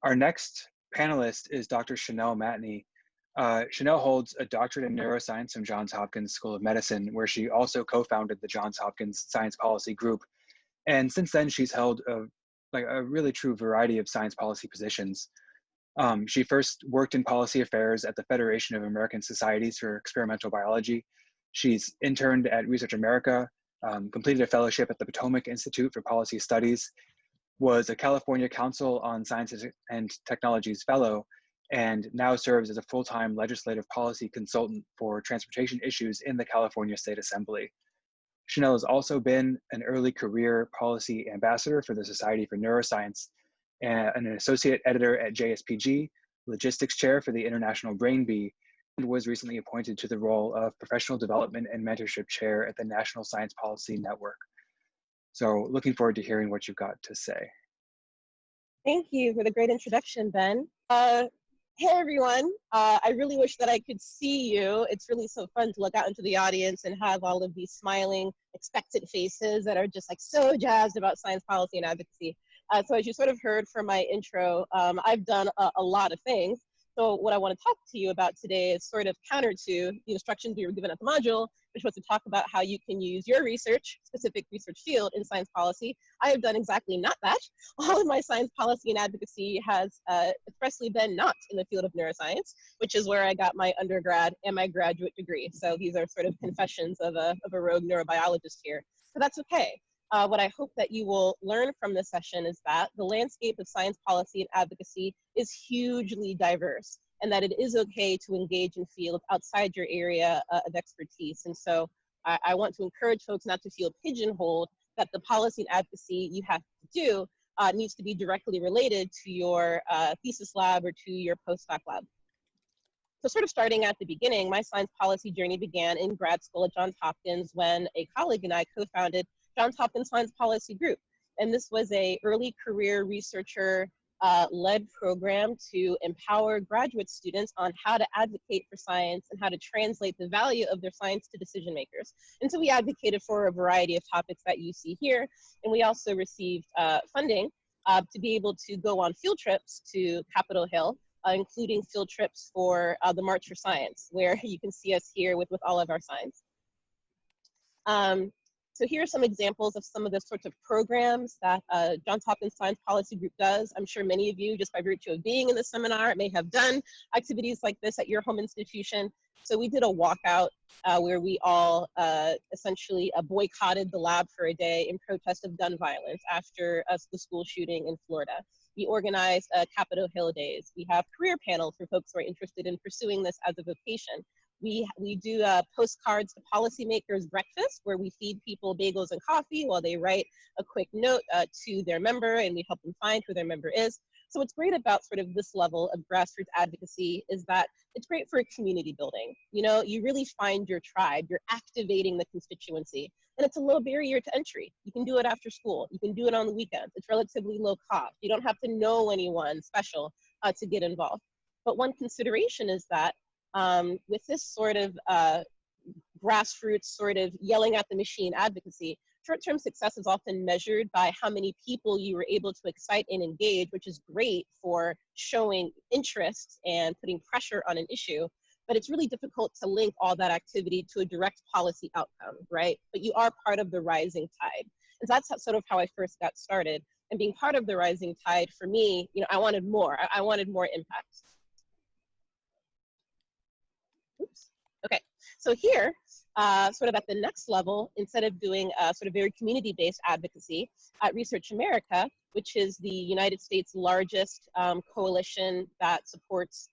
Our next panelist is Dr. Chanel Matney. Chanel holds a doctorate in neuroscience from Johns Hopkins School of Medicine, where she also co-founded the Johns Hopkins Science Policy Group. And since then, she's held a really true variety of science policy positions. She first worked in policy affairs at the Federation of American Societies for Experimental Biology. She's interned at Research America, completed a fellowship at the Potomac Institute for Policy Studies, was a California Council on Sciences and Technologies Fellow, and now serves as a full-time legislative policy consultant for transportation issues in the California State Assembly. Chanel has also been an early career policy ambassador for the Society for Neuroscience and an associate editor at JSPG, logistics chair for the International Brain Bee, and was recently appointed to the role of professional development and mentorship chair at the National Science Policy Network. So looking forward to hearing what you've got to say. Thank you for the great introduction, Ben. Hey everyone, I really wish that I could see you. It's really so fun to look out into the audience and have all of these smiling, expectant faces that are just like so jazzed about science policy and advocacy. So as you sort of heard from my intro, I've done a lot of things. So what I want to talk to you about today is sort of counter to the instructions we were given at the module, which was to talk about how you can use your research, specific research field in science policy. I have done exactly not that. All of my science policy and advocacy has expressly been not in the field of neuroscience, which is where I got my undergrad and my graduate degree. So these are sort of confessions of a rogue neurobiologist here. So that's okay. What I hope that you will learn from this session is that the landscape of science policy and advocacy is hugely diverse, and that it is okay to engage in fields outside your area of expertise. And so I want to encourage folks not to feel pigeonholed, that the policy and advocacy you have to do needs to be directly related to your thesis lab or to your postdoc lab. So sort of starting at the beginning, my science policy journey began in grad school at Johns Hopkins when a colleague and I co-founded Johns Hopkins Science Policy Group. And this was a early career researcher led program to empower graduate students on how to advocate for science and how to translate the value of their science to decision makers. And so we advocated for a variety of topics that you see here. And we also received funding to be able to go on field trips to Capitol Hill, including field trips for the March for Science, where you can see us here with all of our signs. So here are some examples of some of the sorts of programs that Johns Hopkins Science Policy Group does. I'm sure many of you, just by virtue of being in the seminar, may have done activities like this at your home institution. So we did a walkout where we all essentially boycotted the lab for a day in protest of gun violence after the school shooting in Florida. We organized Capitol Hill Days. We have career panels for folks who are interested in pursuing this as a vocation. We do postcards to policymakers breakfast, where we feed people bagels and coffee while they write a quick note to their member, and we help them find who their member is. So what's great about sort of this level of grassroots advocacy is that it's great for community building. You know, you really find your tribe, you're activating the constituency, and it's a low barrier to entry. You can do it after school, you can do it on the weekends, it's relatively low cost. You don't have to know anyone special to get involved. But one consideration is that with this sort of grassroots sort of yelling at the machine advocacy, short-term success is often measured by how many people you were able to excite and engage, which is great for showing interest and putting pressure on an issue. But it's really difficult to link all that activity to a direct policy outcome, right? But you are part of the rising tide. And so that's sort of how I first got started. And being part of the rising tide, for me, you know, I wanted more. I wanted more impact. Oops. Okay, so here, sort of at the next level, instead of doing sort of very community-based advocacy at Research America, which is the United States' largest coalition that supports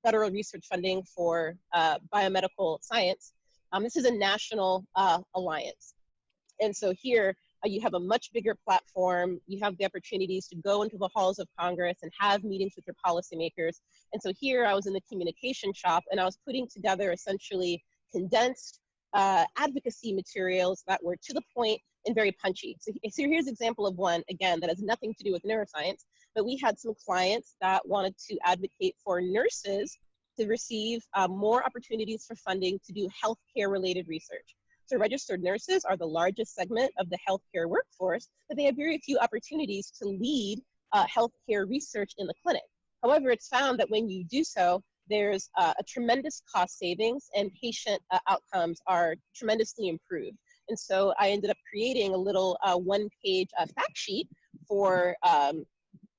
federal research funding for biomedical science, this is a national alliance. And so here, you have a much bigger platform. You have the opportunities to go into the halls of Congress and have meetings with your policymakers. And so here I was in the communication shop, and I was putting together essentially condensed advocacy materials that were to the point and very punchy. So here's an example of one, again, that has nothing to do with neuroscience, but we had some clients that wanted to advocate for nurses to receive more opportunities for funding to do healthcare related research. So registered nurses are the largest segment of the healthcare workforce, but they have very few opportunities to lead healthcare research in the clinic. However, it's found that when you do so, there's a tremendous cost savings and patient outcomes are tremendously improved. And so I ended up creating a little one-page fact sheet for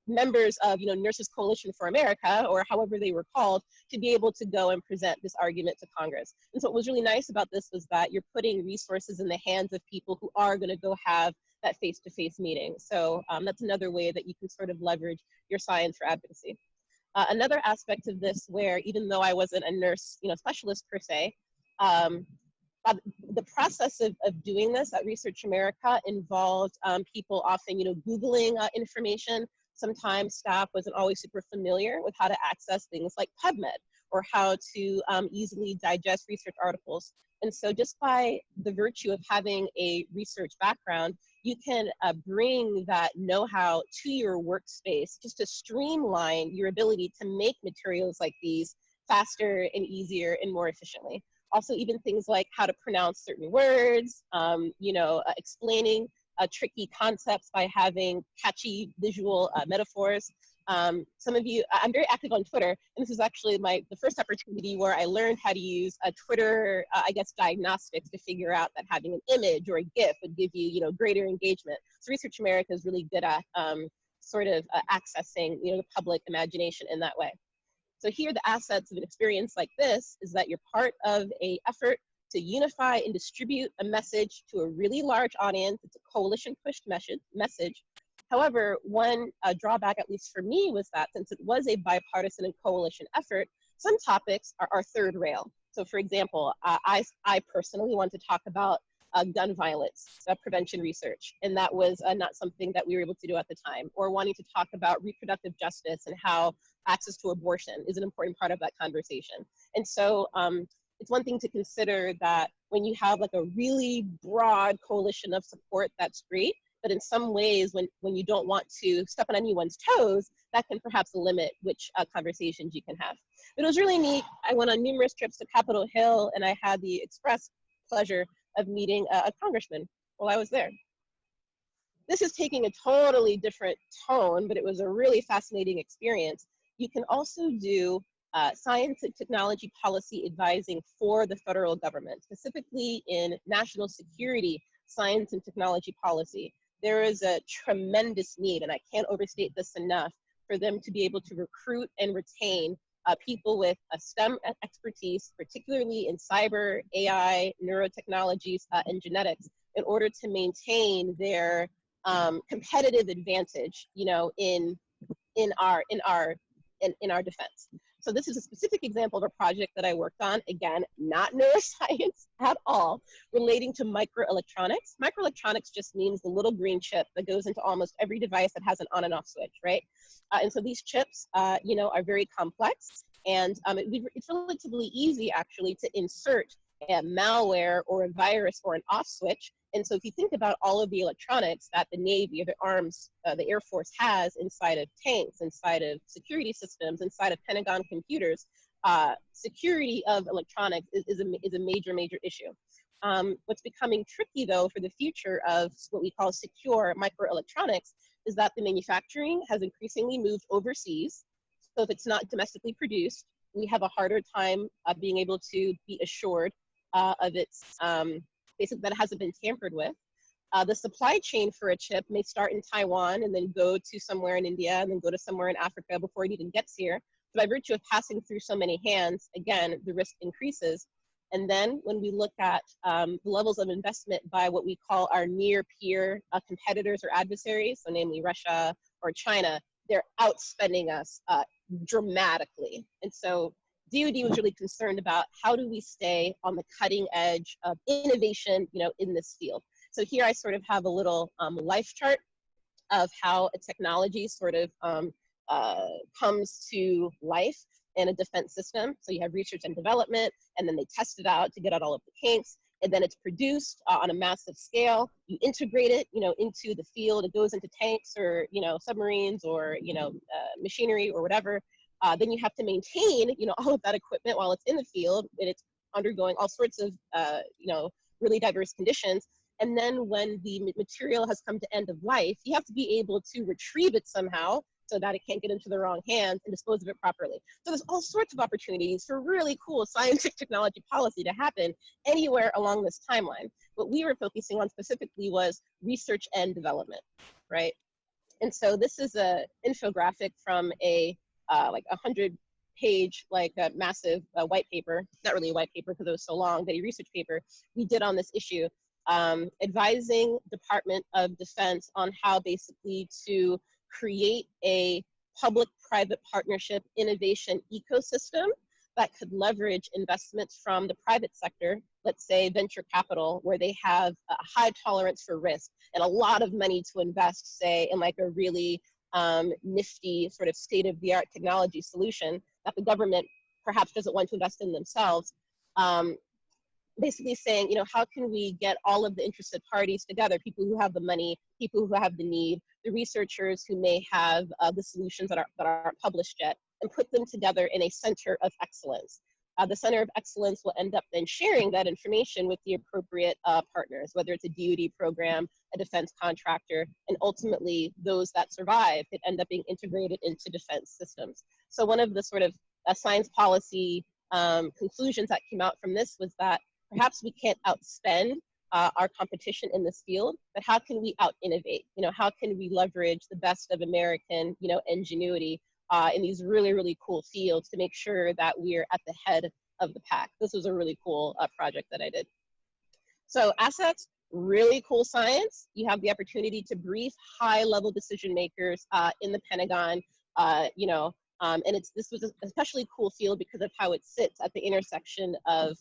members of Nurses Coalition for America, or however they were called, to be able to go and present this argument to Congress. And so what was really nice about this was that you're putting resources in the hands of people who are going to go have that face-to-face meeting. So that's another way that you can sort of leverage your science for advocacy. Another aspect of this, where even though I wasn't a nurse specialist per se, the process of doing this at Research America involved people often Googling information. Sometimes staff wasn't always super familiar with how to access things like PubMed or how to easily digest research articles. And so just by the virtue of having a research background, you can bring that know-how to your workspace just to streamline your ability to make materials like these faster and easier and more efficiently. Also, even things like how to pronounce certain words, explaining tricky concepts by having catchy visual metaphors. Some of you, I'm very active on Twitter, and this is actually the first opportunity where I learned how to use Twitter, diagnostics to figure out that having an image or a GIF would give you, greater engagement. So Research America is really good at accessing, the public imagination in that way. So here, the assets of an experience like this is that you're part of an effort to unify and distribute a message to a really large audience. It's a coalition-pushed message. However, one drawback, at least for me, was that since it was a bipartisan and coalition effort, some topics are third rail. So for example, I personally want to talk about gun violence prevention research, and that was not something that we were able to do at the time, or wanting to talk about reproductive justice and how access to abortion is an important part of that conversation. And so it's one thing to consider that when you have like a really broad coalition of support, that's great. But in some ways, when you don't want to step on anyone's toes, that can perhaps limit which conversations you can have. But it was really neat. I went on numerous trips to Capitol Hill, and I had the express pleasure of meeting a congressman while I was there. This is taking a totally different tone, but it was a really fascinating experience. You can also do science and technology policy advising for the federal government, specifically in national security, science and technology policy. There is a tremendous need, and I can't overstate this enough, for them to be able to recruit and retain people with a STEM expertise, particularly in cyber, AI, neurotechnologies, and genetics, in order to maintain their competitive advantage, in our defense. So this is a specific example of a project that I worked on, again, not neuroscience at all, relating to microelectronics. Microelectronics just means the little green chip that goes into almost every device that has an on and off switch, right? And so these chips, are very complex, and it's relatively easy, actually, to insert a malware or a virus or an off switch. And so if you think about all of the electronics that the Navy or the arms, the Air Force has inside of tanks, inside of security systems, inside of Pentagon computers, security of electronics is a major, major issue. What's becoming tricky, though, for the future of what we call secure microelectronics is that the manufacturing has increasingly moved overseas. So if it's not domestically produced, we have a harder time being able to be assured of its basically that it hasn't been tampered with. The supply chain for a chip may start in Taiwan and then go to somewhere in India and then go to somewhere in Africa before it even gets here. So by virtue of passing through so many hands, again, the risk increases. And then when we look at the levels of investment by what we call our near peer competitors or adversaries, so namely Russia or China, they're outspending us dramatically. And so DoD was really concerned about how do we stay on the cutting edge of innovation, in this field. So here I sort of have a little life chart of how a technology sort of comes to life in a defense system. So you have research and development, and then they test it out to get out all of the kinks, and then it's produced on a massive scale. You integrate it, into the field. It goes into tanks or, submarines or, machinery or whatever. Then you have to maintain, all of that equipment while it's in the field, and it's undergoing all sorts of, really diverse conditions. And then when the material has come to end of life, you have to be able to retrieve it somehow so that it can't get into the wrong hands and dispose of it properly. So there's all sorts of opportunities for really cool scientific technology policy to happen anywhere along this timeline. What we were focusing on specifically was research and development, right? And so this is an infographic from a like 100-page, like a massive white paper, not really a white paper because it was so long, but a research paper we did on this issue, advising Department of Defense on how basically to create a public-private partnership innovation ecosystem that could leverage investments from the private sector, let's say venture capital, where they have a high tolerance for risk and a lot of money to invest, say, in like a really nifty sort of state-of-the-art technology solution that the government perhaps doesn't want to invest in themselves. Basically saying, you know, how can we get all of the interested parties together, people who have the money, people who have the need, the researchers who may have the solutions that aren't published yet, and put them together in a center of excellence. The center of excellence will end up then sharing that information with the appropriate partners, whether it's a DoD program, a defense contractor, and ultimately those that survive could end up being integrated into defense systems. So one of the sort of science policy conclusions that came out from this was that perhaps we can't outspend our competition in this field, but how can we out-innovate? You know, how can we leverage the best of American, you know, ingenuity in these really, really cool fields to make sure that we're at the head of the pack? This was a really cool project that I did. So assets, really cool science. You have the opportunity to brief high-level decision makers in the Pentagon, you know, and this was an especially cool field because of how it sits at the intersection of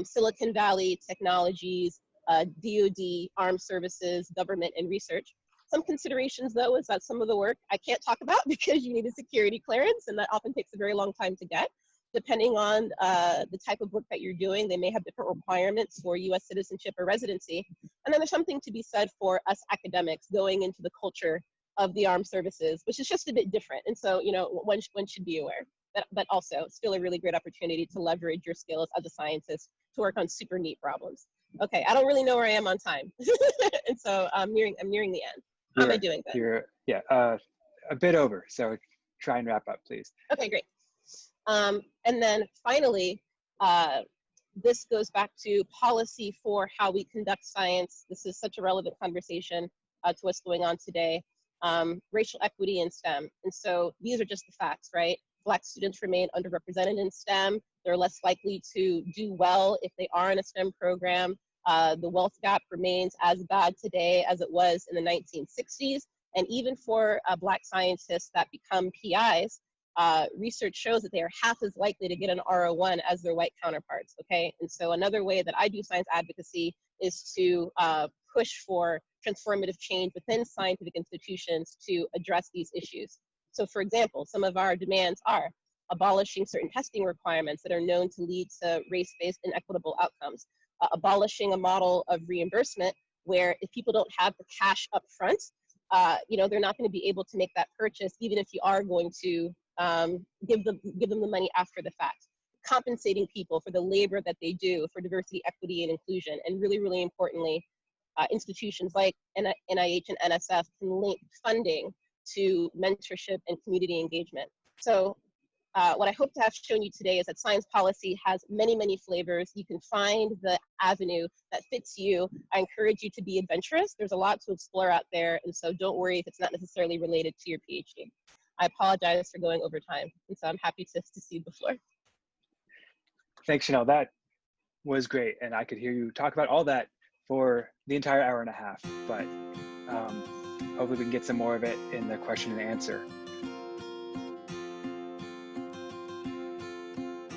Silicon Valley technologies, DoD, armed services, government, and research. Some considerations, though, is that some of the work I can't talk about because you need a security clearance, and that often takes a very long time to get. Depending on the type of work that you're doing, they may have different requirements for US citizenship or residency. And then there's something to be said for us academics going into the culture of the armed services, which is just a bit different. And so, you know, one should be aware. But also still a really great opportunity to leverage your skills as a scientist to work on super neat problems. Okay, I don't really know where I am on time. And so I'm nearing the end. How am I doing, Ben? A bit over, so try and wrap up, please. Okay, great. And then finally, this goes back to policy for how we conduct science. This is such a relevant conversation to what's going on today. Racial equity in STEM. And so these are just the facts, right? Black students remain underrepresented in STEM. They're less likely to do well if they are in a STEM program. The wealth gap remains as bad today as it was in the 1960s. And even for Black scientists that become PIs, research shows that they are half as likely to get an R01 as their white counterparts, okay? And so another way that I do science advocacy is to push for transformative change within scientific institutions to address these issues. So for example, some of our demands are abolishing certain testing requirements that are known to lead to race-based inequitable outcomes, abolishing a model of reimbursement where if people don't have the cash up front, you know, they're not going to be able to make that purchase, even if you are going to give them the money after the fact. Compensating people for the labor that they do for diversity, equity, and inclusion, and really, really importantly, institutions like NIH and NSF can link funding to mentorship and community engagement. So what I hope to have shown you today is that science policy has many, many flavors. You can find the avenue that fits you. I encourage you to be adventurous. There's a lot to explore out there, and so don't worry if it's not necessarily related to your PhD. I apologize for going over time, and so I'm happy to cede the floor. Thanks, Chanel. That was great, and I could hear you talk about all that for the entire hour and a half, but hopefully we can get some more of it in the question and answer.